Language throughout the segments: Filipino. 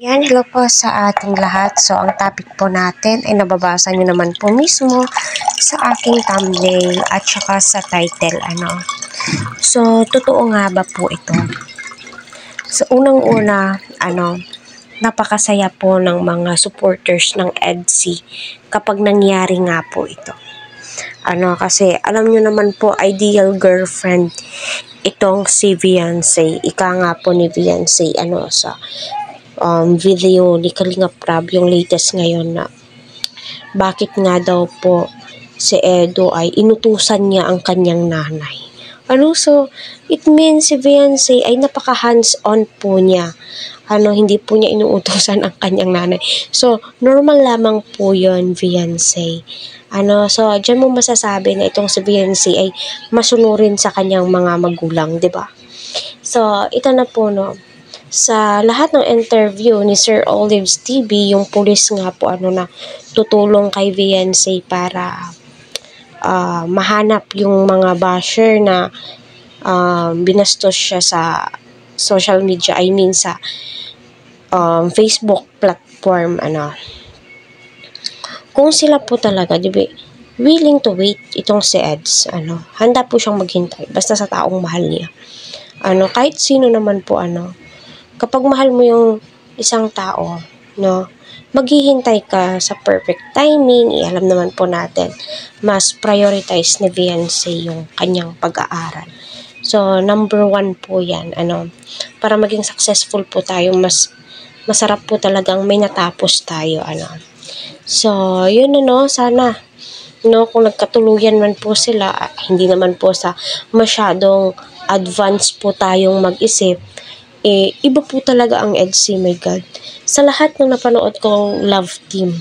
Yan, hello po sa ating lahat. So, ang topic po natin ay nababasa nyo naman po mismo sa aking thumbnail at saka sa title. So, totoo nga ba po ito? So, unang-una, napakasaya po ng mga supporters ng EDSI kapag nangyari nga po ito. Kasi alam nyo naman po, ideal girlfriend itong si Beyonce. Ika nga po ni Beyonce, sa video ni Kalinga Prab, yung latest ngayon na bakit nga daw po si Edo ay inutusan niya ang kanyang nanay. So, it means si Beyonce ay napaka hands-on po niya. Hindi po niya inuutusan ang kanyang nanay. So, normal lamang po yun, Beyonce. So, dyan mo masasabi na itong si Beyonce ay masunurin sa kanyang mga magulang, di ba? So, ito na po, sa lahat ng interview ni Sir Olives TV, yung pulis nga po na tutulong kay Beyonce para mahanap yung mga basher na binastos siya sa social media, I mean sa Facebook platform. Kung sila po talaga, willing to wait itong si Eds, handa po siyang maghintay basta sa taong mahal niya. Kahit sino naman po, kapag mahal mo yung isang tao, maghihintay ka sa perfect timing. Alam naman po natin, mas prioritize ni Beyonce yung kanyang pag-aaral. So, number 1 po yan. Para maging successful po tayo, mas masarap po talagang may natapos tayo. So, yun sana. Kung nagkatuluyan man po sila, hindi naman po sa masyadong advance po tayong mag-isip, iba po talaga ang EDSI, my God. Sa lahat ng napanood kong love team,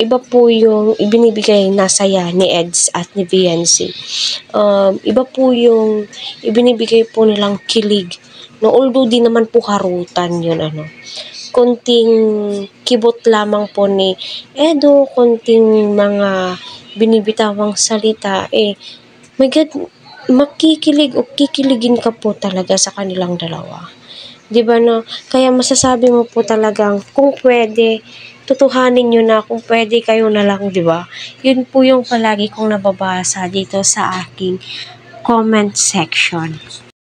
iba po yung ibinibigay na saya ni Eds at ni Beyonce. Iba po yung ibinibigay po nilang kilig. Although di naman po harutan yun, konting kibot lamang po ni Edo, konting mga binibitawang salita, my God, makikilig o kikiligin ka po talaga sa kanilang dalawa. Diba, Kaya masasabi mo po talagang kung pwede, tutuhanin nyo na, kung pwede kayo na lang, diba? Yun po yung palagi kong nababasa dito sa aking comment section.